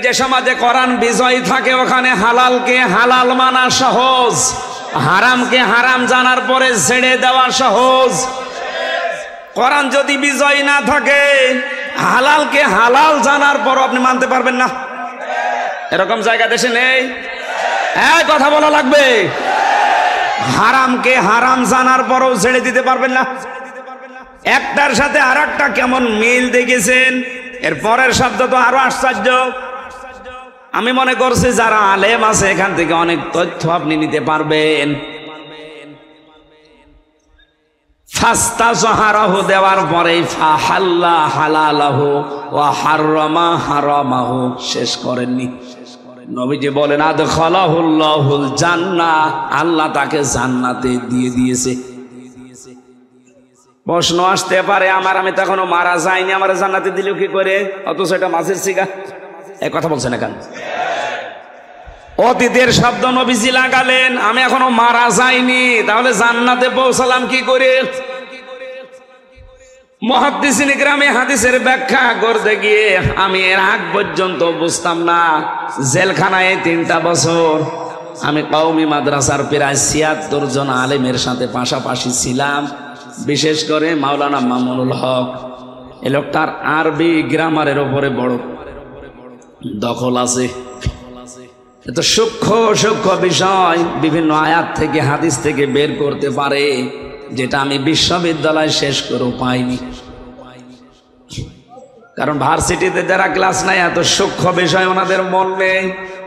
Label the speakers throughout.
Speaker 1: যে সমাজে কোরআন বিজয়ী থাকে ওখানে হালালকে হালাল মানা সহজ, হারামকে হারাম জানার পরে ছেড়ে দেওয়া সহজ। কোরআন যদি বিজয়ী না থাকে হালালকে হালাল জানার পর আপনি মানতে পারবেন না। এরকম জায়গা দেশে নেই? কথা বলা লাগবে। হারামকে হারাম জানার পরও ছেড়ে দিতে পারবেন না। একটার সাথে আর একটা কেমন মিল দেখেছেন। এর পরের শব্দ তো আরো আশ্চর্য। আমি মনে করছি যারা আলেম আছে এখান থেকে অনেক তথ্য আপনি নিতে পারবেন। ফাস্তাজহারাহু দেওয়ার পরেই ফাহাল্লা হালালাহু ওয়া হাররামা হারামাহু শেষ করেননি। নবীজি বলেন আদখালাহুল্লাহুল জান্নাহ, আল্লাহ তাকে জান্নাতে দিয়ে দিয়েছে। প্রশ্ন আসতে পারে আমি তো এখনো মারা যাইনি, আমার জান্নাতে দিল কি করে? অথচ এটা মাছের সিগা। এই কথা বলছেন না কেন? অতীতের শব্দ নবীজি লাগালেন, আমি এখনো মারা যাইনি, তাহলে জান্নাতে পৌঁছালাম কি করে? মুহাদ্দিসিন ইকরামে হাদিসের ব্যাখ্যা করতে গিয়ে আমি এর আগ পর্যন্ত বুঝতাম না। জেলখানায় 3টা বছর আমি কওমি মাদ্রাসার প্রায় 76 জন আলেমের সাথে পাশাপাশি ছিলাম। বিশেষ করে মাওলানা মামুনুল হক, এই লোকটার আরবি গ্রামারের উপরে বড় দখল আছে। এত সূক্ষ্ম সূক্ষ্ম বিষয় বিভিন্ন আয়াত থেকে হাদিস থেকে বের করতে পারে, যেটা আমি বিশ্ববিদ্যালয় শেষ করেও পাইনি। কারণ ভার্সিটিতে যারা ক্লাস নাই এত সূক্ষ্ম বিষয় ওনাদের মন নেই,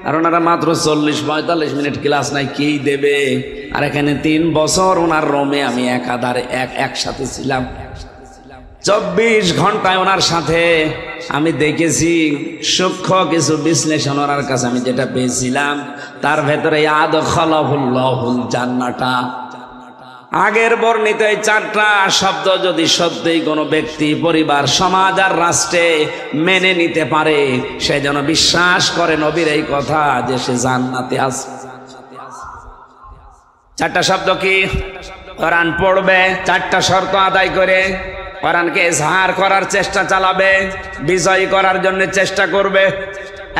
Speaker 1: আর ওনারা মাত্র 40-45 মিনিট ক্লাস নাই, কি দেবে? আর এখানে 3 বছর ওনার রোমে আমি একসাথে ছিলাম। 24 ঘন্টায় ওনার সাথে আমি দেখেছি সূক্ষ্ম কিছু বিশ্লেষণ ওনার কাছে আমি যেটা পেয়েছিলাম, তার ভেতরে আদখালাহুল্লাহুল জান্নাতা, আগের বর্ণিত এই 4টা শব্দ যদি সত্যিই কোনো ব্যক্তি, পরিবার, সমাজ আর রাষ্ট্রে মেনে নিতে পারে, সে যেন বিশ্বাস করে নবীর এই কথা যে সে জান্নাতে আছে। 4টা শব্দ কি? কোরআন পড়বে, 4টা শর্ত আদায় করে কোরআনকে ইজহার করার চেষ্টা চালাবে, বিজয়ী করার জন্য চেষ্টা করবে।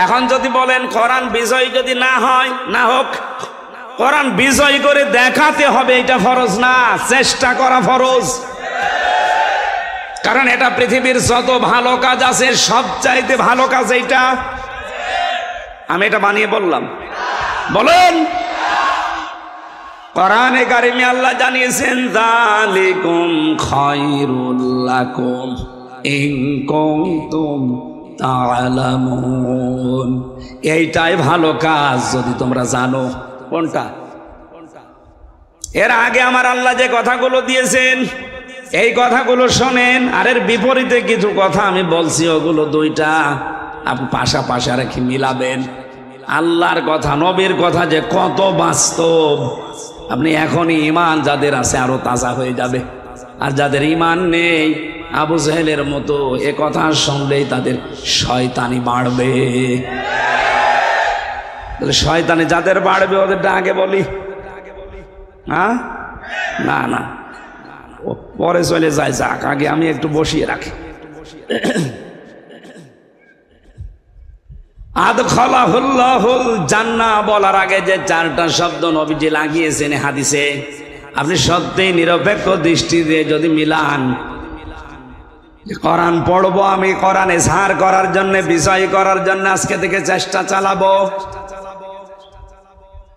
Speaker 1: এখন যদি বলেন কোরআন বিজয়ী যদি না হয়, না হোক, কোরআন বিজয়ী করে দেখাতে হবে, এটা ফরজ না, চেষ্টা করা ফরজ। কারণ এটা পৃথিবীর যত ভালো কাজ আছে সবচাইতে ভালো কাজ এইটা। আমি এটা বানিয়ে বললাম? বলেন। কোরআনে কারিমে আল্লাহ জানিয়েছেন যালিকুম খায়রুল লাকুম ইন কুনতুম তা'লামুন, এইটাই ভালো কাজ যদি তোমরা জানো। কোনটা? এর আগে আমার আল্লাহ যে কথাগুলো দিয়েছেন এই কথাগুলো শোনেন, আর এর বিপরীতে কিছু কথা আমি বলছি, ওগুলো 2টা আপনি পাশাপাশি রেখে মিলাবেন। আল্লাহর কথা, নবীর কথা যে কত বাস্তব, আপনি এখনই ঈমান যাদের আছে আরো তাজা হয়ে যাবে। আর যাদের ঈমান নেই আবু জেহেলের মতো এ কথা শুনলেই তাদের শয়তানি বাড়বে। শয়তানি যাদের বাড়বে ওদেরটা আগে বলি? হ্যাঁ, না না, পরে চলে যায়, যাক, আগে আমি একটু বসিয়ে রাখি। আদখালাহুল্লাহুল জান্নাহ বলার আগে যে 4টা শব্দ নবীজি লাগিয়েছেন হাদিসে, আপনি সত্যিই নিরপেক্ষ দৃষ্টি দিয়ে যদি মিলান, কোরআন পড়বো আমি, কোরআন ইজহার করার জন্য, বিজয় করার জন্য আজকে থেকে চেষ্টা চালাবো,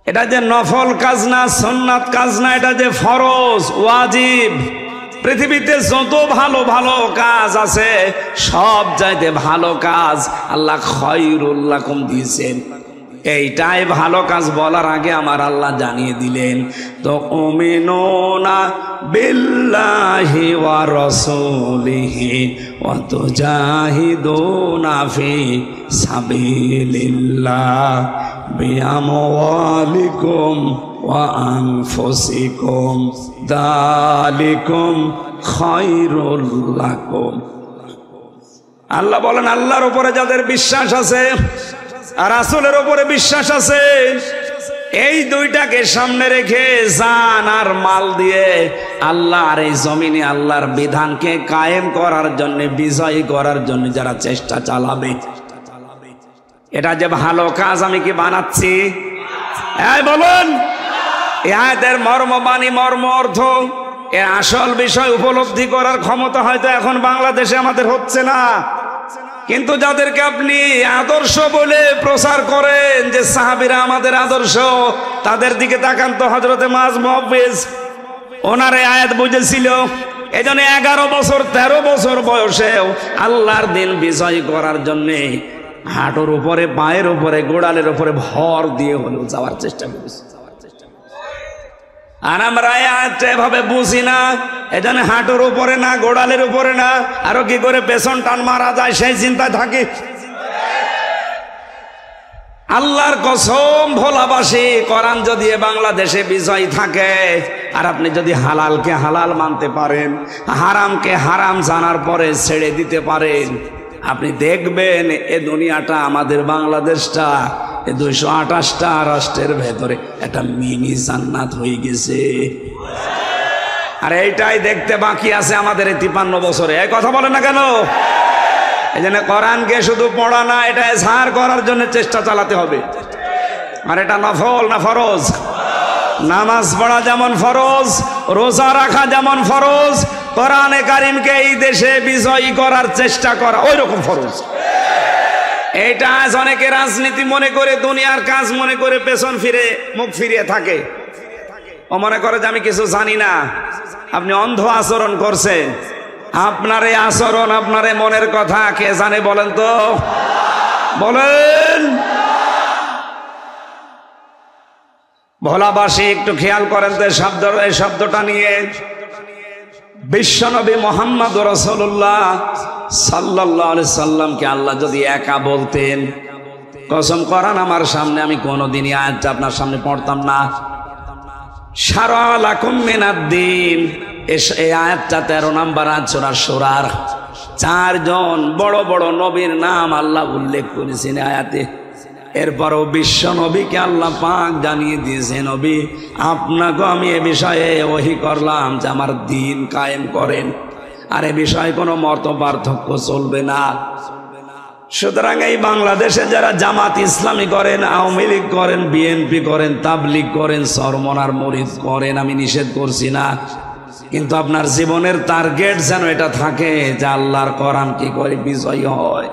Speaker 1: এটা যে নফল কাজ না, সুন্নাত কাজ না, এটা যে ফরজ, ওয়াজিব। পৃথিবীতে যত ভালো ভালো কাজ আছে সব চাইতে ভালো কাজ আল্লাহ খায়রুল লাকুম দিয়েছেন। এইটাই ভালো কাজ বলার আগে আমার আল্লাহ জানিয়ে দিলেন, তো উমিনুনা বিল্লাহি ওয়া রাসূলিহি ওয়া তুজাহিদুনা ফি সাবিলিল্লাহ বিআমওয়ালিকুম ওয়া আনফুসিকুম যালিকুম খায়রুল লাকুম। আল্লাহ বলেন, আল্লাহর উপরে যাদের বিশ্বাস আছে আর রাসূলের উপরে বিশ্বাস আছে, এই 2টাকে সামনে রেখে জান আর মাল দিয়ে আল্লাহ আর এই জমিনে আল্লাহর বিধানকে কায়েম করার জন্য, বিজয়ী করার জন্য যারা চেষ্টা চালাবে, এটা যে ভালো কাজ আমি কি বানাচ্ছি? এই বলুন, এই আয়াতের মর্মবাণী, মর্ম অর্থ, এর আসল বিষয় উপলব্ধি করার ক্ষমতা হয়তো এখন বাংলাদেশে আমাদের হচ্ছে না। কিন্তু যাদেরকে আপনি আদর্শ বলে প্রচার করেন যে সাহাবীরা আমাদের আদর্শ, তাদের দিকে তাকান তো। হযরতে মুআয মুহাব্বিজ, ওনার এই আয়াত বুঝেছিল। এজন্য 11 বছর 13 বছর বয়সেও আল্লাহর দিন বিজয় করার জন্যে হাঁটুর উপরে, পায়ের উপরে, গোড়ালের উপরে ভর দিয়ে হলেও যাওয়ার চেষ্টা করেছে। আর আমরা আয়াতটা এভাবে বুঝি না। এজন্য হাঁটুর উপরে না, গোড়ালের উপরে না, আরো কি করে পেছন টান মারা যায় সেই চিন্তায় থাকি। আল্লাহর কসম, ভোলাবাসী, কোরআন যদি বাংলাদেশে বিজয় থাকে আর আপনি যদি হালালকে হালাল মানতে পারেন, হারামকে হারাম জানার পরে ছেড়ে দিতে পারেন, আপনি দেখবেন এ দুনিয়াটা, আমাদের বাংলাদেশটা, এ 228টা রাষ্ট্রের ভেতরে একটা মিনি জান্নাত হয়ে গেছে। আর এইটাই দেখতে বাকি আছে আমাদের এই 53 বছরে। এই কথা বলেন না কেন? এই জন্য কোরআনকে শুধু পড়া না, এটা এজহার করার জন্য চেষ্টা চালাতে হবে। আর এটা নফল না ফরজ? নামাজ পড়া যেমন ফরজ, রোজা রাখা যেমন ফরজ, কোরআনে কারিমকে এই দেশে বিজয়ী করার চেষ্টা করা ওই রকম ফরজ। এটা আজ অনেকে রাজনীতি মনে করে, দুনিয়ার কাজ মনে করে পেছন ফিরে, মুখ ফিরিয়ে থাকে। ও মনে করে যে আমি কিছু জানি না। আপনি অন্ধ আচরণ করছেন। আপনার এই আচরণ, আপনার এই মনের কথা কে জানে বলেন তো? বলেন। ভোলাবাসী একটু খেয়াল করেন তো এই শব্দটা নিয়ে। বিশ্বনবী মুহাম্মদ রাসূলুল্লাহ সাল্লাল্লাহু আলাইহি সাল্লামকে আল্লাহ যদি একা বলতেন, কসম করেন আমার সামনে আমি কোনোদিনই আয়াতটা আপনার সামনে পড়তাম না। শারা লাকুম মিনাদ-দ্বীন, এই আয়াতটা 13 নম্বর আয়াত সূরা শুরার। 4 জন বড় বড় নবীর নাম আল্লাহ উল্লেখ করেছেন আয়াতে। এরপরও বিশ্ব নবীকে আল্লাহ পাক জানিয়ে দিয়েছে, নবী আপনাকে আমি এ বিষয়ে ওহী করলাম যে আমার দ্বীন কায়েম করেন, আর এ বিষয়ে কোনো মত পার্থক্য চলবে না। সুতরাং এই বাংলাদেশে যারা জামাত ইসলামী করেন, আওয়ামী লীগ করেন, বিএনপি করেন, তাবলীগ করেন, চরমনার মুরিদ করেন, আমি নিষেধ করছি না, কিন্তু আপনার জীবনের টার্গেট যেন এটা থাকে যে আল্লাহর কোরআন কি করে বিজয়ী হয়।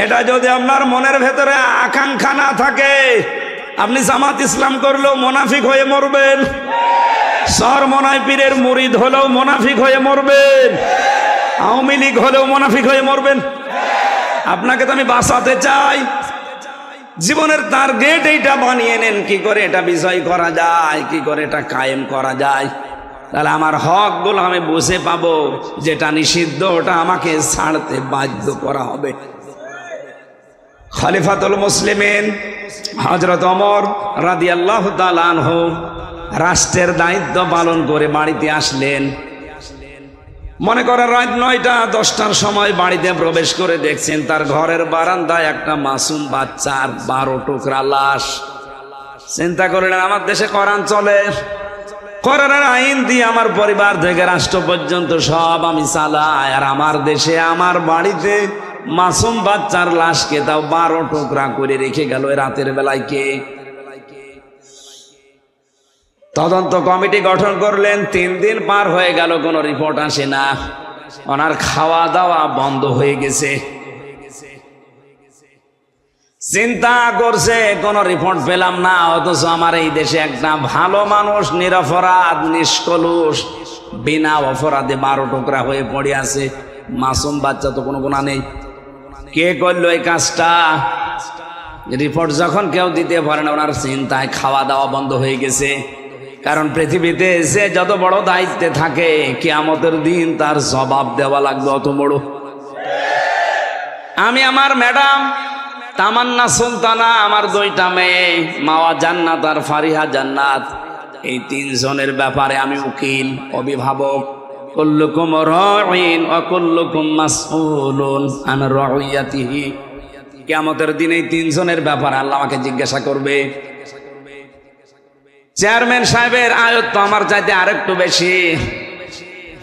Speaker 1: এটা যদি আপনার মনের ভেতরে আকাঙ্ক্ষা না থাকে, আপনি জামাত ইসলাম করলেও মুনাফিক হয়ে মরবেন, চরমনায় পীরের মুরিদ হলেও মুনাফিক হয়ে মরবেন, আওয়ামী লীগ হলেও মুনাফিক হয়ে মরবেন। আপনাকে তো আমি বাঁচাতে চাই। জীবনের টার্গেট এইটা বানিয়ে নেন, কি করে এটা বিজয় করা যায়, কি করে এটা কায়েম করা যায়। তাহলে আমার হকগুলো আমি বুঝে পাবো, যেটা নিষিদ্ধ ওটা আমাকে ছাড়তে বাধ্য করা হবে। খলিফাতুল মুসলিমিন হযরত ওমর রাদিয়াল্লাহু তাআলা আনহু রাষ্ট্রের দায়িত্ব পালন করে বাড়িতে আসলেন। মনে করেন রাত 9টা-10টার সময় বাড়িতে প্রবেশ করে দেখছেন তার ঘরের বারান্দায় একটা মাসুম বাচ্চার 12 টুকরা লাশ। চিন্তা করলেন আমার দেশে কোরআন চলে, কোরআনের আইন দিয়ে আমার পরিবার থেকে রাষ্ট্র পর্যন্ত সব আমি চালাই, আর আমার দেশে আমার বাড়িতে মাসুম বাচ্চার লাশকে তাও 12 টুকরা করে রেখে গেল রাতের বেলায় কে? তদন্ত কমিটি গঠন করলেন। 3 দিন পার হয়ে গেল, কোনো রিপোর্ট আসে না। ওনার খাওয়া দাওয়া বন্ধ হয়ে গেছে। চিন্তা করছে কোনো রিপোর্ট পেলাম না, অথচ আমার এই দেশে একটা ভালো মানুষ, নিরপরাধ, নিষ্কলুষ, বিনা অপরাধে 12 টুকরা হয়ে পড়ে আছে। মাসুম বাচ্চা তো কোনো গুনাহ নেই। কে করলো এই কাজটা? রিপোর্ট যখন কেউ দিতে পারে না, ওনার চিন্তায় খাওয়া দাওয়া বন্ধ হয়ে গেছে। কারণ পৃথিবীতে সে যত বড় দায়িত্বে থাকে, কিয়ামতের দিন তার জবাব দেওয়া লাগবে অত বড়। আমি আমার ম্যাডাম তামান্না সুলতানা, আমার 2টা মেয়ে মাওয়া জান্নাত আর ফারিহা জান্নাত, এই 3 জনের ব্যাপারে আমি উকিল, অভিভাবক। কুল্লুকুম রাঈন ওয়া কুল্লুকুম মাসউলুন আন রাইয়াতিহি। কিয়ামতের দিন এই 3 জনের ব্যাপারে আল্লাহ আমাকে জিজ্ঞাসা করবে। চেয়ারম্যান সাহেবের আয়ত তো আমার চাইতে আরেকটু বেশি,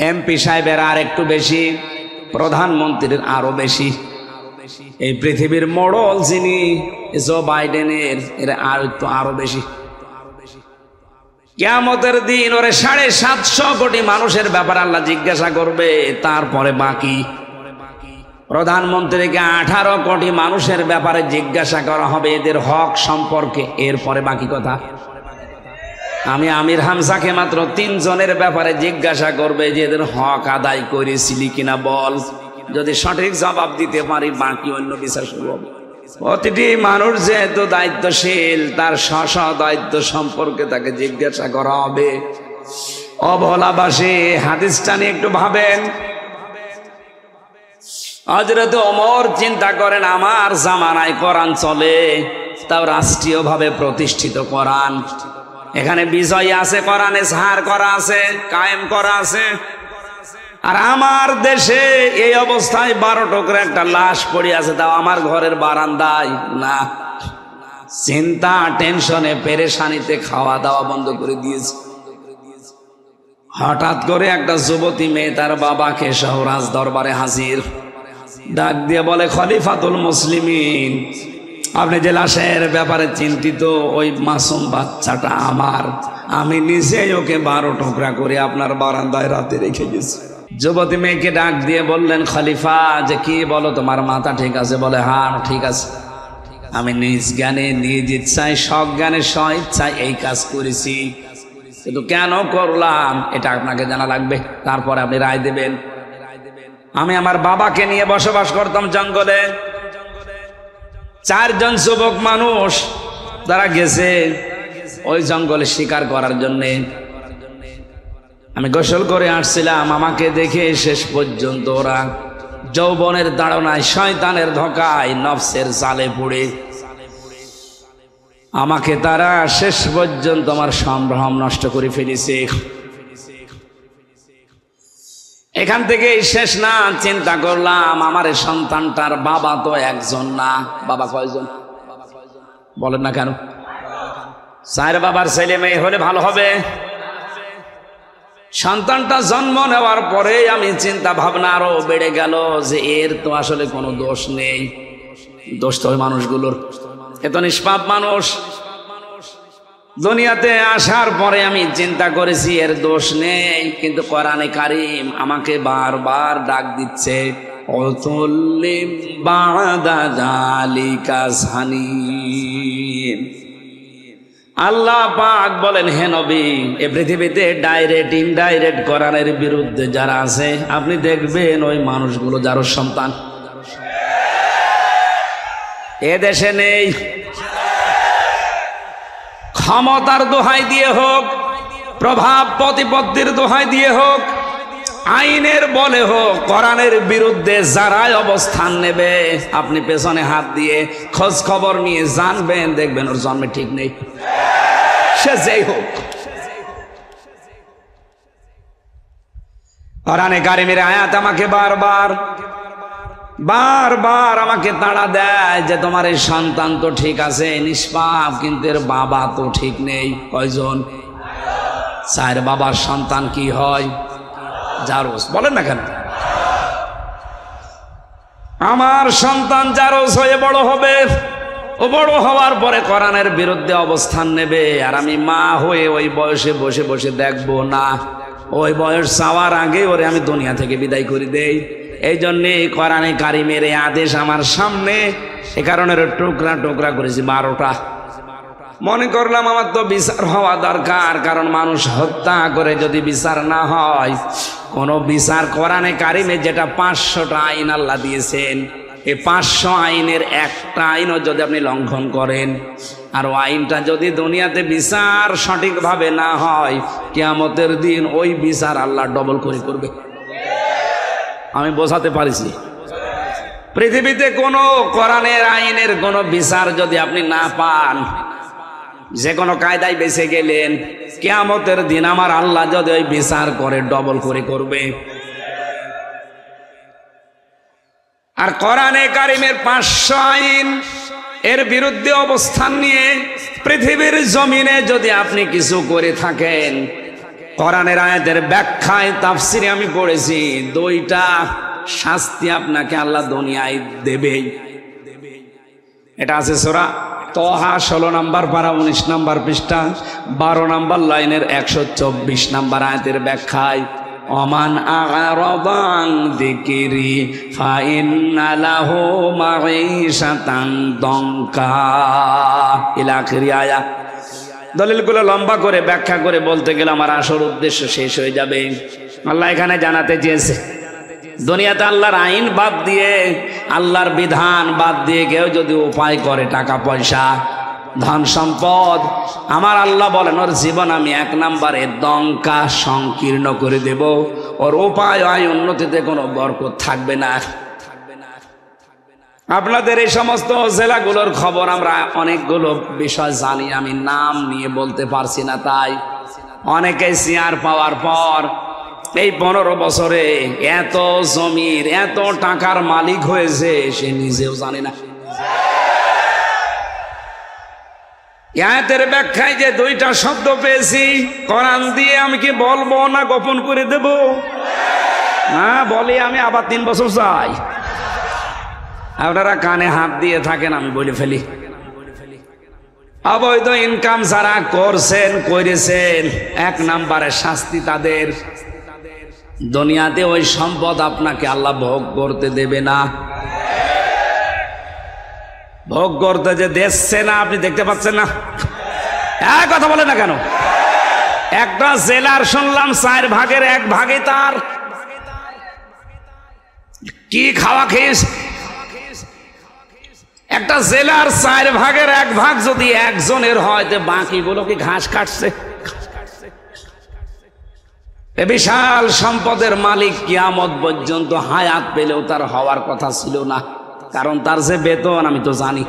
Speaker 1: এমপি সাহেবের আর একটু বেশি, প্রধানমন্ত্রীর আরো বেশি। এই পৃথিবীর মোড়ল যিনি জো বাইডেনের এর আরো বেশি। কিয়ামতের দিন ওরে 750 কোটি মানুষের ব্যাপারে আল্লাহ জিজ্ঞাসা করবে, তারপরে বাকি প্রধানমন্ত্রীকে 18 কোটি মানুষের ব্যাপারে জিজ্ঞাসা করা হবে এদের হক সম্পর্কে, এরপরে বাকি কথা। আমি আমির হামজাকে মাত্র 3 জনের ব্যাপারে জিজ্ঞাসা করবে যে এদের হক আদায় করেছিলি কিনা বল, যদি সঠিক জবাব দিতে পারি বাকি অন্য বিচার শুরু হবে। প্রতিটি মানুষ যেহেতু দায়িত্বশীল, তার স্ব দায়িত্ব সম্পর্কে তাকে জিজ্ঞাসা করা হবে। অবলাবাসী হাদিসটা নিয়ে একটু ভাবেন। হযরত ওমর চিন্তা করেন, আমার জামানায় কোরআন চলে, তাও রাষ্ট্রীয়ভাবে প্রতিষ্ঠিত কোরআন, এখানে বিজয় আছে, কোরআনে সার করা আছে, কায়েম করা আছে, আর আমার দেশে এই অবস্থায় 12 টুকরা একটা লাশ পড়ে আছে, তাও আমার ঘরের বারান্দায় না। চিন্তা টেনশনে পেরেশানিতে খাওয়া দাওয়া বন্ধ করে দিয়েছে। হঠাৎ করে একটা যুবতী মেয়ে তার বাবাকে সহ রাজ দরবারে হাজির, ডাক দিয়ে বলে, খলিফাতুল মুসলিমিন, আপনি যে লাশের ব্যাপারে চিন্তিত, ওই মাসুম বাচ্চাটা আমার, আমি নিজেই ওকে 12 টুকরা করে আপনার বারান্দায় রাতে রেখে গেছি। যুবতী মেয়েকে ডাক দিয়ে বললেন, খলিফা যে কি বলো, তোমার মাথা ঠিক আছে? বলে, হ্যাঁ ঠিক আছে, আমি নিজ জ্ঞানে নিজ ইচ্ছায় সজ্ঞানে স্ব ইচ্ছায় এই কাজ করেছি, কিন্তু কেন করলাম এটা আপনাকে জানা লাগবে, তারপরে আপনি রায় দেবেন। আমি আমার বাবাকে নিয়ে বসবাস করতাম জঙ্গলে, 4 জন যুবক মানুষ তারা গেছে ওই জঙ্গলে শিকার করার জন্যে। আমি গোসল করে আসছিলাম, আমাকে দেখে শেষ পর্যন্ত ওরা যৌবনের তাড়নায়, শয়তানের ধোঁকায়, নফসের জালে পড়ে আমাকে তারা শেষ পর্যন্ত আমার সম্ভ্রম নষ্ট করে ফেলেছে। এখান থেকে শেষ না, চিন্তা করলাম আমার এই সন্তানটার বাবা তো একজন না, বাবা কয়জন বলেন না কেন? 4 বাবার ছেলে মেয়ে হলে ভালো হবে। সন্তানটা জন্ম নেওয়ার পরে আমি চিন্তা ভাবনা আরো বেড়ে গেল যে এর তো আসলে কোনো দোষ নেই, দোষ তো ওই মানুষগুলোর, এত নিষ্পাপ মানুষ। দুনিয়াতে আসার পরে আমি চিন্তা করেছি এর দোষ নেই, কিন্তু কোরআনে কারীম আমাকে বারবার ডাক দিচ্ছে, অতুল্লিম বাদা যালিকা জানিম। আল্লাহ পাক বলেন, হে নবী, এ পৃথিবীতে ডাইরেক্ট ইনডাইরেক্ট কোরআনের বিরুদ্ধে যারা আছে আপনি দেখবেন ওই মানুষগুলো যার সন্তান এ দেশে নেই। ক্ষমতার দোহাই দিয়ে হোক, প্রভাব প্রতিপত্তির দোহাই দিয়ে হোক, আইনের বলে হোক, কোরআনের বিরুদ্ধে যারাই অবস্থান নেবে আপনি পেছনে হাত দিয়ে খোঁজ খবর নিয়ে জানবেন, দেখবেন ওর জন্মে ঠিক নেই, সে যেই হোক। কোরআনে কারীমের আয়াত আমাকে বারবার আমাকে তাড়া দেয় যে তোমার এই সন্তান তো ঠিক আছে, নিষ্পাপ, কিন্তু এর বাবা তো ঠিক নেই। কয়জন? 4 বাবার সন্তান কি হয়? জারজ। বলেন না কেন? আমার সন্তান জারজ হয়ে বড় হবে, ও বড় হওয়ার পরে কোরআনের বিরুদ্ধে অবস্থান নেবে, আর আমি মা হয়ে ওই বয়সে বসে বসে দেখবো না, ওই বয়স চাওয়ার আগে ওরে আমি দুনিয়া থেকে বিদায় করে দেই। এই জন্যে কোরআনে কারীমের এই আদেশ আমার সামনে, এ কারণে টুকরা টুকরা করেছি 12টা। মনে করলাম আমার তো বিচার হওয়া দরকার, কারণ মানুষ হত্যা করে যদি বিচার না হয়, কোন বিচার কোরআনে কারীমে যেটা 500টা আইন আল্লাহ দিয়েছেন, এই 500 আইনের একটা আইনও যদি আপনি লঙ্ঘন করেন, আর ওই আইনটা যদি দুনিয়াতে বিচার সঠিকভাবে না হয়, কিয়ামতের দিন ওই বিচার আল্লাহ ডবল করে করবে। আমি বোঝাতে পারিছি? পৃথিবীতে কোনো কোরআনের আইনের কোনো বিচার যদি আপনি না পান, যে কোনো কায়দায় বেঁচে গেলেন, কিয়ামতের দিন আমার আল্লাহ যদি ওই বিচার করে ডবল করে করবে। আর কোরআনে কারীমের 500 আইন এর বিরুদ্ধে অবস্থান নিয়ে পৃথিবীর জমিনে যদি আপনি কিছু করে থাকেন, কোরআনের আয়াতের ব্যাখ্যায় তাফসিরে আমি পড়েছি 2টা শাস্তি আপনাকে আল্লাহ দুনিয়ায় দেবেই। এটা আছে সূরা তহা 16 নম্বর পারা 19 নম্বর পৃষ্ঠা 12 নম্বর লাইনের 124 নম্বর আয়াতের ব্যাখ্যায় ওমান আ'রাদা আন যিকরি ফাইন্না লাহু মাঈশাতান দঙ্কা ইলা আখির আয়াত। দলিলগুলো লম্বা করে ব্যাখ্যা করে বলতে গেলে আমার আসল উদ্দেশ্য শেষ হয়ে যাবে। আল্লাহ এখানে জানাতে চেয়েছে দুনিয়াতে আল্লাহর আইন বাদ দিয়ে, আল্লাহর বিধান বাদ দিয়ে কেউ যদি উপায় করে টাকা পয়সা ধন সম্পদ, আমার আল্লাহ বলেন ওর জীবন আমি 1 নম্বরে দঙ্কা সংকীর্ণ করে দেব। ওর উপায় আয় উন্নতিতে কোনো বরকত থাকবে না। আপনাদের এই সমস্ত জেলাগুলোর খবর আমরা অনেকগুলো বিষয় জানি, আমি নাম নিয়ে বলতে পারছি না। তাই অনেকে চেয়ার পাওয়ার পর এই 15 বছরে এত জমির এত টাকার মালিক হয়েছে সে নিজেও জানে না। আয়াতের ব্যাখ্যায় যে 2টা শব্দ পেয়েছি কোরআন দিয়ে, আমি কি বলবো না গোপন করে দেব? না বলি আমি আবার 3 বছর চাই। আপনারা কানে হাত দিয়ে থাকেন, আমি বলে ফেলি। অবৈধ ইনকাম যারা করছেন করেছেন, 1 নম্বরে শাস্তি তাদের। দুনিয়াতে ওই সম্পদ আপনাকে আল্লাহ ভোগ করতে দেবে না। ভোগ করতে যে দেখছে না, আপনি দেখতে পাচ্ছেন না? কথা বলে না কেন? একটা জেলার শুনলাম 4 ভাগের 1 ভাগে তার কি খাওয়া খেয়েছে। একটা জেলার 4 ভাগের 1 ভাগ যদি একজনের হয়, তো বাকিগুলো কি ঘাস কাটছে? এ বিশাল সম্পদের মালিক কিয়ামত পর্যন্ত হায়াত পেলেও তার হওয়ার কথা ছিল না, কারণ তার যে বেতন আমি তো জানি।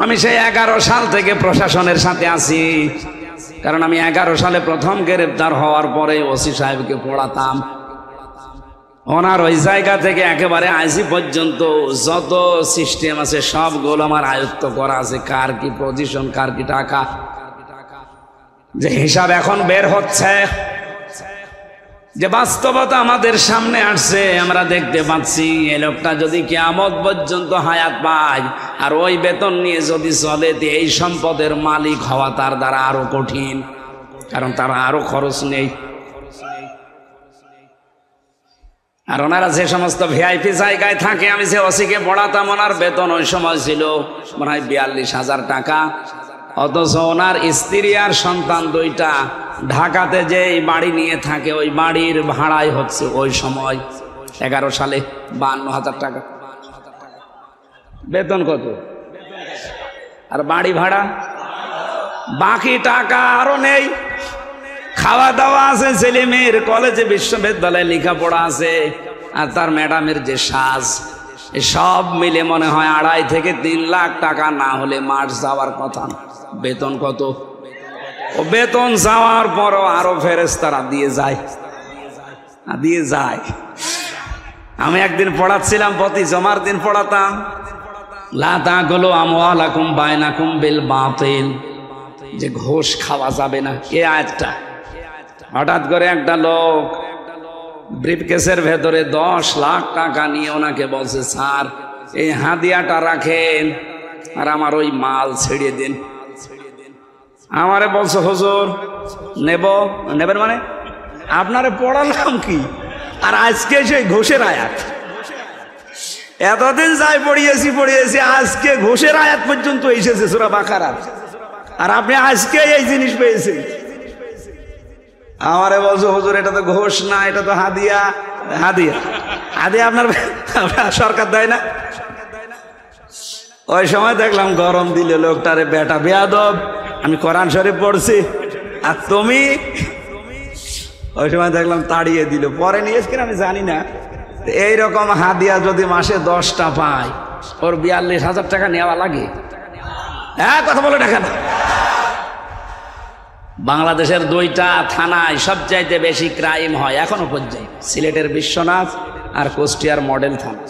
Speaker 1: আমি সেই 11 সাল থেকে প্রশাসনের সাথে আছি, কারণ আমি 11 সালে প্রথম গ্রেফতার হওয়ার পরে ওসি সাহেবকে পড়াতাম। ওনার ওই জায়গা থেকে একেবারে আইসি পর্যন্ত যত সিস্টেম আছে সবগুলো আমার আয়ত্ত করা আছে। কার কি পজিশন, কার কি টাকা, যে হিসাব এখন বের হচ্ছে, যে বাস্তবতা আমাদের সামনে আসছে, আমরা দেখতে পাচ্ছি। এই লোকটা যদি কিয়ামত পর্যন্ত হায়াত পায় আর ওই বেতন নিয়ে যদি চলে, এই সম্পদের মালিক হওয়া তার দ্বারা আরো কঠিন, কারণ তার আরো খরচ নেই। আর ওনারা যে সমস্ত ভিআইপি জায়গায় থাকে, আমি যে ওসিকে পড়াতাম, ওনার বেতন ওই সময় ছিল মনে হয় 42,000 টাকা। অথচ ওনার স্ত্রী আর সন্তান 2টা ঢাকাতে যে বাড়ি নিয়ে থাকে, ওই বাড়ির ভাড়াই হচ্ছে ওই সময় 11 সালে 52,000 টাকা। বেতন কত? আর বাড়ি ভাড়া, বাকি টাকা আরো নেই। খাওয়া দাওয়া আছে, ছেলে মেয়ের কলেজে বিশ্ববিদ্যালয়ে লেখাপড়া আছে, আর তার ম্যাডামের যে সাজ, সব মিলে মনে হয় 2.5 থেকে 3 লাখ টাকা না হলে মাস যাওয়ার কথা। বেতন কত? ও বেতন যাওয়ার পরও আরো ফেরেশতারা দিয়ে যায়। আমি একদিন পড়াচ্ছিলাম, প্রতি জমার দিন পড়াতাম, লা তাকুলু আমওয়ালাকুম বাইনাকুম বিল বাতিল, যে ঘুষ খাওয়া যাবে না। এই আয়াতটা হঠাৎ করে একটা লোক ব্রিফকেসের ভেতরে 10 লাখ টাকা নিয়ে ওনাকে বলছে, স্যার এই হাদিয়াটা রাখেন আর আমার ওই মাল ছেড়ে দিন। আমারে বলছে, হুজুর নেবেন মানে আপনারে পড়ালাম কি, আর আজকে সেই ঘুষের আয়াত। এতদিন যাই পড়িয়েছি, আজকে ঘুষের আয়াত পর্যন্ত এসেছে সূরা বাকারা, আর আপনি আজকে এই জিনিস পেয়েছেন। আমারে বলছো, হুজুর এটা তো ঘোষ না, এটা তো হাদিয়া। আপনার সরকার দেয় না। ওই সময় দেখলাম গরম দিলে লোকটারে, বেটা বেয়াদব, আমি কোরআন শরীফ পড়ছি আর তুমি। ওই সময় দেখলাম তাড়িয়ে দিল। পরে নিয়েছে কিনা আমি জানি না। এইরকম হাদিয়া যদি মাসে 10টা পায়, ওর 42,000 টাকা নেওয়া লাগে। কথা বলে দেখেন, বাংলাদেশের 2টা থানায় সবচাইতে বেশি ক্রাইম হয় এখনো পর্যন্ত, সিলেটের বিশ্বনাথ আর কুষ্টিয়ার মডেল থানা।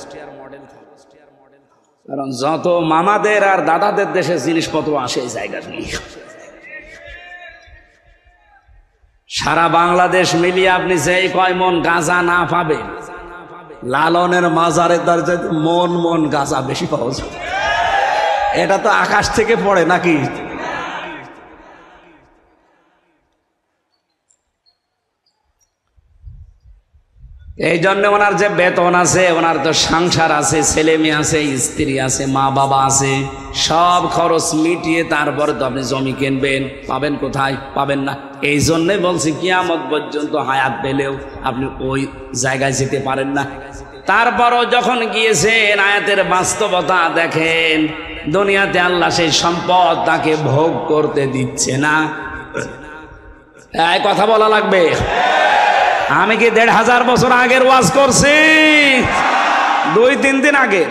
Speaker 1: কারণ যত মামাদের আর দাদাদের দেশে জিনিসপত্র আসে এই জায়গা নিয়ে, সারা বাংলাদেশ মিলিয়ে আপনি যেই কয় মন গাঁজা না পাবেন লালনের মাজারে তার চাইতে মন মন গাঁজা বেশি পাওয়া যায়। এটা তো আকাশ থেকে পড়ে নাকি? এই জন্য ওনার যে বেতন আছে, ওনার তো সংসার আছে, ছেলে মেয়ে আছে, স্ত্রী আছে, মা বাবা আছে, সব খরচ মিটিয়ে তারপরে তো আপনি জমি কিনবেন। পাবেন কোথায়? পাবেন না। এই জন্যে বলছি কিয়ামত পর্যন্ত হায়াত পেলেও আপনি ওই জায়গায় যেতে পারেন না। তারপরও যখন গিয়েছেন আয়াতের বাস্তবতা দেখেন, দুনিয়াতে আল্লাহ সেই সম্পদ তাকে ভোগ করতে দিচ্ছে না। এই কথা বলা লাগবে। আমি কি ১৫০০ বছর আগের ওয়াজ করছি? ২-৩ দিন আগের।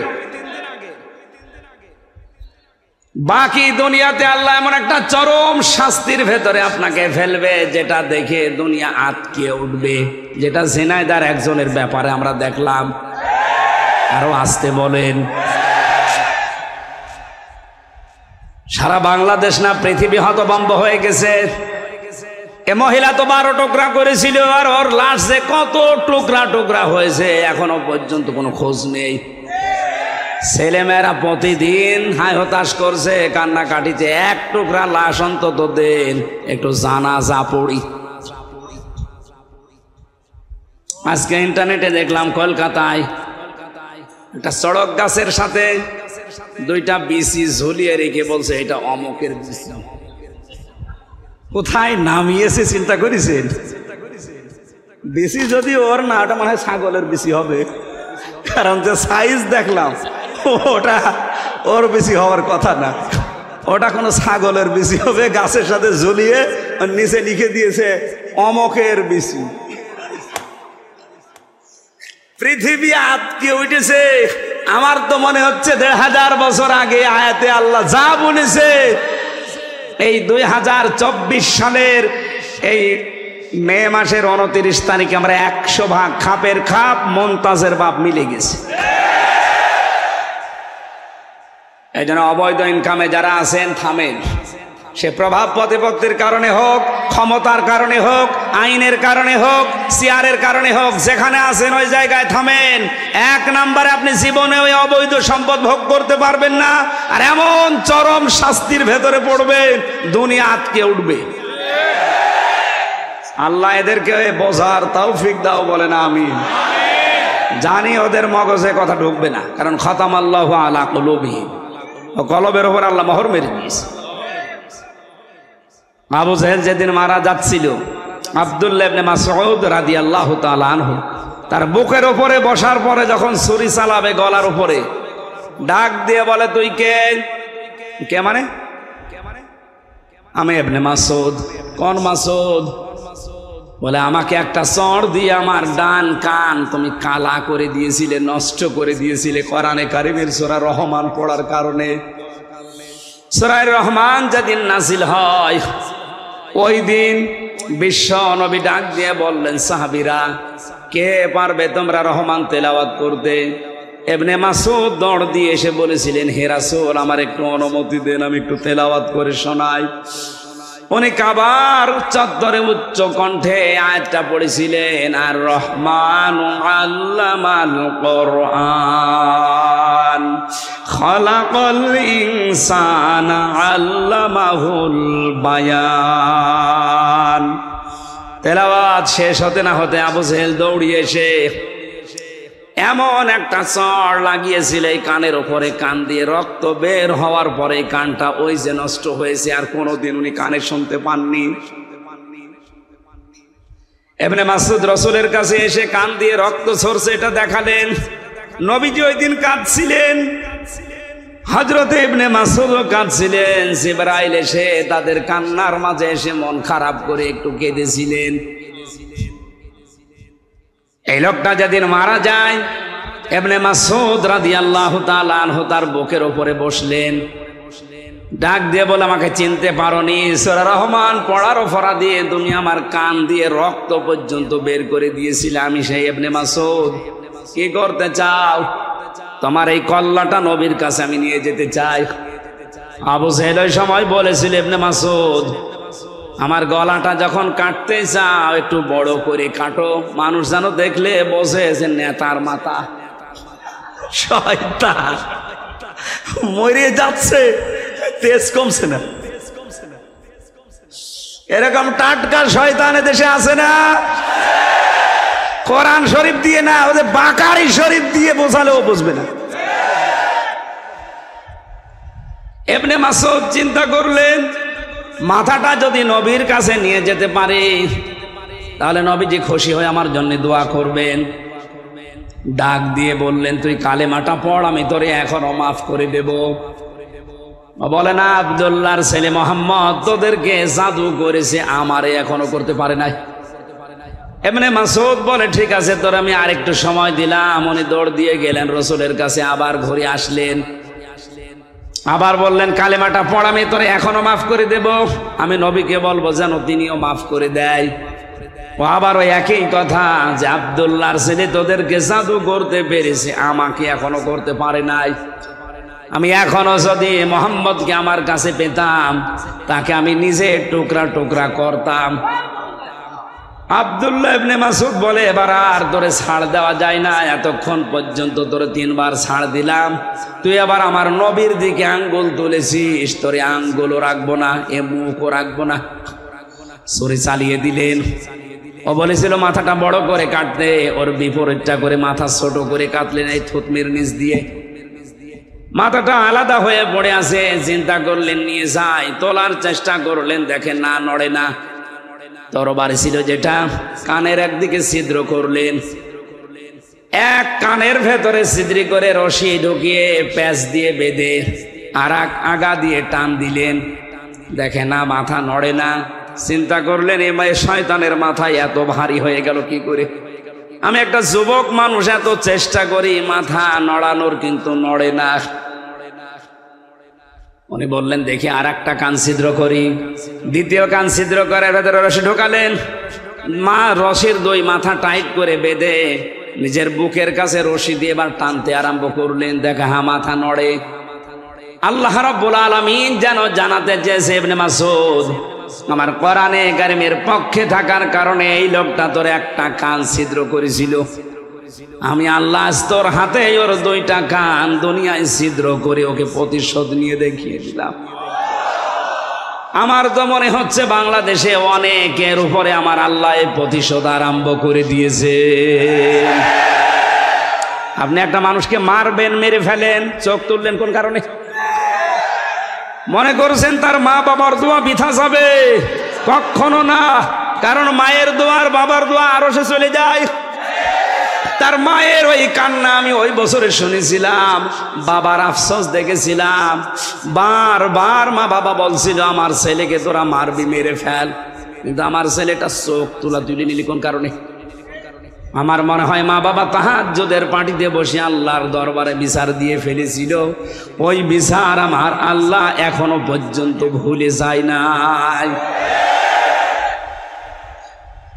Speaker 1: বাকি দুনিয়াতে আল্লাহ এমন একটা চরম শাস্তির ভেতরে আপনাকে ফেলবে, যেটা দেখে দুনিয়া আটকে উঠবে, যেটা ঝিনাইদার একজনের ব্যাপারে আমরা দেখলাম। আরো আসতে বলেন। সারা বাংলাদেশ না পৃথিবী হতভম্ব হয়ে গেছে। এ মহিলা তো ১২ টুকরা করেছিল, আর ওর লাশ যে কত টুকরা টুকরা হয়েছে এখনো পর্যন্ত কোনো খোঁজ নেই। ছেলেমেয়েরা প্রতিদিন হায় হতাশ করছে, কান্নাকাটিতে, এক টুকরা লাশ অন্তত দেন, একটু জানাজা পড়ি। আজকে ইন্টারনেটে দেখলাম কলকাতায় একটা সড়ক গাছের সাথে 2টা বিসি ঝুলিয়ে রেখে বলছে এটা অমকের বিসি। কোথায় নামিয়েছে চিন্তা করেছেন? বিসি যদি ওর না, ওটা মনে হয় ছাগলের বিসি হবে, কারণ যে সাইজ দেখলাম ওটা ওর বেশি হওয়ার কথা না। ওটা কোনো ছাগলের বিসি হবে, গাছের সাথে ঝুলিয়ে নিচে লিখে দিয়েছে অমকের বিসি। পৃথিবী আটকে উঠেছে। আমার তো মনে হচ্ছে ১৫০০ বছর আগে আয়াতে আল্লাহ যা বলেছে, এই ২০২৪ সালের এই মে মাসের ২৯ তারিখে আমরা ১০০ ভাগ খাপের খাপ মমতাজের বাপ মিলে গেছে। এই জন্য অবৈধ ইনকামে যারা আছেন থামেন। সে প্রভাব প্রতিপত্তির কারণে হোক, ক্ষমতার কারণে হোক, আইনের কারণে হোক, চেয়ারের কারণে হোক, যেখানে আছেন ওই জায়গায় থামেন। ১ নম্বরে আপনি জীবনে ওই অবৈধ সম্পদ ভোগ করতে পারবেন না, আর এমন চরম শাস্তির ভেতরে পড়বেন দুনিয়া আটকে উঠবে। আল্লাহ এদেরকে বোঝার তৌফিক দাও, বলেন আমিন। জানি ওদের মগজে কথা ঢুকবে না, কারণ খতামাল্লাহু আলা কুলুবিহিম, ও কলবের উপর আল্লাহ মোহর মেরে দিয়েছে। আবু জাহেল যেদিন মারা যাচ্ছিল, আব্দুল্লাহ ইবনে মাসউদ রাদিয়াল্লাহু তাআলা আনহু তার বুকের উপরে বসার পরে যখন ছুরি চালাবে গলার উপরে, ডাক দিয়ে বলে তুই কে? কে মানে? আমি ইবনে মাসউদ। কোন মাসউদ? বলে আমাকে একটা চড় দিয়ে আমার ডান কান তুমি কালা করে দিয়েছিলে, নষ্ট করে দিয়েছিলে কোরআনে কারিমের সূরা রহমান পড়ার কারণে। সূরা রহমান যেদিন নাজিল হয়, ওই দিন বিশ্ব নবী ডাক দিয়ে বললেন, সাহাবীরা কে পারবে তোমরা রহমান তেলাওয়াত করতে? ইবনে মাসউদ দৌড় দিয়ে এসে বলেছিলেন, হে রাসূল আমার একটু অনুমতি দেন, আমি একটু তেলাওয়াত করে শোনাই। উনি কাবার চত্বরে উচ্চ কণ্ঠে আয়াতটা পড়েছিলেন, আর রহমানু আল্লামাল কোরআন খালাকাল ইনসানা আল্লামাহুল বায়ান। তেলাওয়াত শেষ হতে না হতে আবু জাহেল দৌড়িয়ে এসে এমন একটা চড় লাগিয়েছিল এই কানের ওপরে, কান দিয়ে রক্ত বের হওয়ার পরে কানটা ওই যে নষ্ট হয়েছে, আর কোনোদিন উনি কানে শুনতে পাননি। ইবনে মাসউদ রাসূলের কাছে এসে কান দিয়ে রক্ত ঝরছে এটা দেখালেন। নবীজি ওই দিন কাঁদছিলেন, হযরত ইবনে মাসউদও কাঁদছিলেন। জিবরাইল এসে তাদের কান্নার মাঝে এসে মন খারাপ করে একটু কেঁদেছিলেন। এই লোকটা যেদিন মারা যায়, ইবনে মাসউদ রাদিয়াল্লাহু তাআলা আনহু তার বুকের উপরে বসলেন, ডাক দিয়ে বলে আমাকে চিনতে পারোনি? সূরা রহমান পড়ার অপরাধে তুমি আমার কান দিয়ে রক্ত পর্যন্ত বের করে দিয়েছিলে, আমি সেই ইবনে মাসউদ। কি করতে চাও? তোমার এই কল্লাটা নবীর কাছে আমি নিয়ে যেতে চাই। আবু জাহেল ওই সময় বলেছিল, ইবনে মাসউদ আমার গলাটা যখন কাটতে চাও একটু বড় করে কাটো, মানুষ যেন দেখলে বসে যে নেতার মাথা। শয়তান মরে যাচ্ছে, তেজ কমছে না। এরকম টাটকা শয়তান দেশে আছে না? কোরআন শরীফ দিয়ে না, ওদের বাকারি শরীফ দিয়ে বোঝালেও বুঝবে না। ইবনে মাসউদ চিন্তা করলেন, মাথাটা যদি নবীর কাছে নিয়ে যেতে পারে তাহলে নবীজি খুশি হয়ে আমার জন্য দোয়া করবেন। ডাক দিয়ে বললেন, তুই কালেমাটা পড়, আমি তোরে এখনো মাফ করে দেব। বলে না, আব্দুল্লাহর ছেলে মোহাম্মদ তোদেরকে জাদু করেছে, আমারে এখনো করতে পারে নাই। ইবনে মাসউদ বলে, ঠিক আছে, তোর আমি আরেকটু সময় দিলাম। উনি দৌড় দিয়ে গেলেন রসুলের কাছে, আবার ঘুরে আসলেন, আবার বললেন, কালেমাটা পড়, আমি তোরে এখনো মাফ করে দেব। আমি নবীকে বলবো যেন তিনিও মাফ করে দেয়। ও আবার ওই একই কথা, যে আব্দুল্লাহর ছেলে তোদেরকে জাদু করতে পেরেছে, আমাকে এখনো করতে পারে নাই। আমি এখনো যদি মোহাম্মদকে আমার কাছে পেতাম, তাকে আমি নিজে টুকরা টুকরা করতাম। আব্দুল্লাহ ইবনে মাসউদ বলে, এবার আর তোরে ছাড় দেওয়া যায় না, এতক্ষণ পর্যন্ত তোরে 3 বার ছাড় দিলাম, তুই আবার আমার নবীর দিকে আঙ্গুল তুলেছিস, তোরে আঙ্গুলও রাখবো না, এ মুখও রাখবো না। ছুরি চালিয়ে দিলেন। ও বলেছিল মাথাটা বড় করে কাটতে, ওর বিপরীতটা করে মাথা ছোট করে কাটলেন এই থুতনির নিচ দিয়ে। মাথাটা আলাদা হয়ে পড়ে আছে। চিন্তা করলেন নিয়ে যাই, তোলার চেষ্টা করলেন, দেখেন না, নড়ে না। তরবারি ছিল যেটা, কানের একদিকে ছিদ্র করলেন, এক কানের ভেতরে ছিদ্রি করে রশি ঢুকিয়ে প্যাঁচ দিয়ে বেঁধে আর আগা দিয়ে টান দিলেন, দেখে না, মাথা নড়ে না। চিন্তা করলেন, এ শয়তানের মাথায় এত ভারী হয়ে গেল কি করে? আমি একটা যুবক মানুষ, এত চেষ্টা করি মাথা নড়ানোর, কিন্তু নড়ে না। উনি বললেন, দেখি আর একটা কান ছিদ্র করি। দ্বিতীয় কান ছিদ্র করে ভেতরে রশি ঢোকালেন। রশির 2 মাথা টাইট করে বেঁধে নিজের বুকের কাছে রশি দিয়ে এবার টানতে আরম্ভ করলেন। দেখা, হ্যাঁ, মাথা নড়ে। আল্লাহ রাব্বুল আলামিন যেন জানাতে চেয়েছে, ইবনে মাসউদ, আমার কোরআনে কারিমের পক্ষে থাকার কারণে এই লোকটা তোর একটা কান ছিদ্র করেছিল, আমি আল্লাহ তোর হাতে ওর 2টা কান দুনিয়ায় ছিদ্র করে ওকে প্রতিশোধ নিয়ে দেখিয়ে দিলাম। আমার তো মনে হচ্ছে বাংলাদেশে অনেকের উপরে আমার আল্লাহ এই প্রতিশোধ আরম্ভ করে দিয়েছে। আপনি একটা মানুষকে মারবেন, মেরে ফেলেন, চোখ তুললেন কোন কারণে? মনে করছেন তার মা বাবার দোয়া বৃথা যাবে? কখনো না। কারণ মায়ের দোয়া আর বাবার দোয়া আরশে চলে যায়। তার মায়ের ওই কান্না আমি ওই বছরে শুনেছিলাম, বাবার আফসোস দেখেছিলাম। বারবার মা বাবা বলছিল, আমার ছেলেকে তোরা মারবি, মেরে ফেল, কিন্তু আমার ছেলেটা চোখ তুলি নিলি কোন কারণে? আমার মনে হয় মা বাবা তাহাজ্জুদের পার্টিতে বসে আল্লাহর দরবারে বিচার দিয়ে ফেলেছিল। ওই বিচার আমার আল্লাহ এখনো পর্যন্ত ভুলে যায় নাই।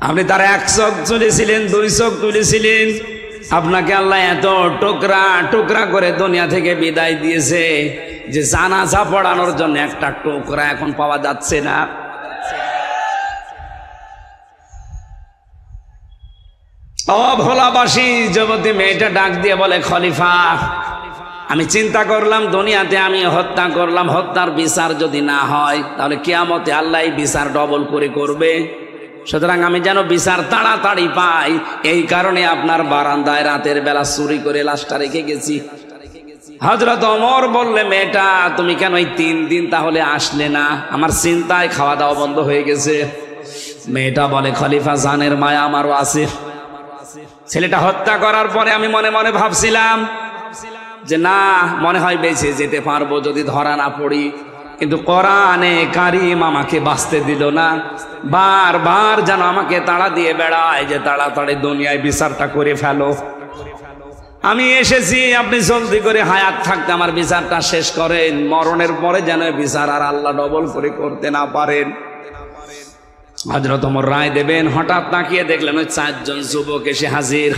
Speaker 1: আপনি তার 1 চোখ তুলেছিলেন, 2 চোখ তুলেছিলেন, আপনাকে আল্লাহ এত টুকরা টুকরা করে দুনিয়া থেকে বিদায় দিয়েছে যে জানাজা পড়ানোর জন্য একটা টুকরা এখন পাওয়া যাচ্ছে না। ভোলাবাসী যুবতী মেয়েটা ডাক দিয়ে বলে, খলিফা, আমি চিন্তা করলাম দুনিয়াতে আমি হত্যা করলাম, হত্যার বিচার যদি না হয় তাহলে কিয়ামতে আল্লাহ বিচার ডবল করে করবে। সুতরাং আমি যেন বিচার তাড়াতাড়ি পাই, এই কারণে আপনার বারান্দায় রাতের বেলা চুরি করে লাশটা রেখে গেছি। হযরত ওমর বললে, মেয়েটা তুমি কেন এই 3 দিন তাহলে আসলে না? আমার চিন্তায় খাওয়া দাওয়া বন্ধ হয়ে গেছে। মেয়েটা বলে, খলিফা, জানের মায়া আমারও আছে। ছেলেটা হত্যা করার পরে আমি মনে মনে ভাবছিলাম যে না, মনে হয় বেঁচে যেতে পারবো যদি ধরা না পড়ি, কিন্তু কোরআনে কারিম আমাকে বাঁচতে দিল না। বারবার যেন আমাকে তাড়া দিয়ে বেড়ায় যে তাড়াতাড়ি দুনিয়ায় বিচারটা করে ফেলো। আমি এসেছি, আপনি জলদি করে হায়াত থাকতে আমার বিচারটা শেষ করেন, মরণের পরে যেন বিচার আর আল্লাহ ডবল করে করতে না পারেন। হযরত ওমর রায় দেবেন, হঠাৎ তাকিয়ে দেখলেন ওই 4 জন যুবক এসে হাজির।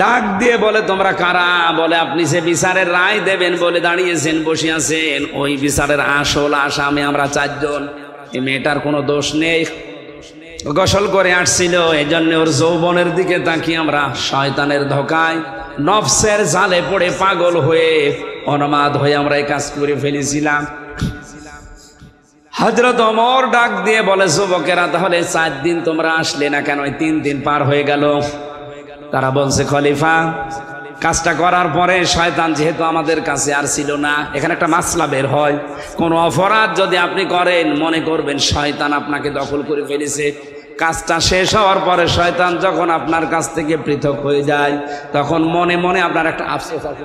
Speaker 1: ডাক দিয়ে বলে, তোমরা কারা? বলে, আপনি যে বিচারের রায় দেবেন বলে দাঁড়িয়েছেন, বসে আছেন, ওই বিচারের আসল আসামি আমরা 4 জন। এই মেয়েটার কোনো দোষ নেই, গোসল করে আসছিল, এই জন্য ওর যৌবনের দিকে তাকিয়ে আমরা শয়তানের ধোকায় নফসের জালে পড়ে পাগল হয়ে অনমাদ হয়ে আমরা এই কাজ করে ফেলেছিলাম। হযরত ওমর ডাক দিয়ে বলে, যুবকেরা তাহলে 4 দিন তোমরা আসলে না কেন? 3 দিন পার হয়ে গেল। তারা বলছে, খলিফা কাজটা করার পরে শয়তান যেহেতু আমাদের কাছে আর ছিল না, এখানে একটা মাসলা বের হয়, কোন অপরাধ যদি আপনি করেন মনে করবেন শয়তান আপনাকে দখল করে ফেলেছে, কাজটা শেষ হওয়ার পরে শয়তান যখন আপনার কাছ থেকে পৃথক হয়ে যায় তখন মনে মনে আপনার একটা আফসোস আছে।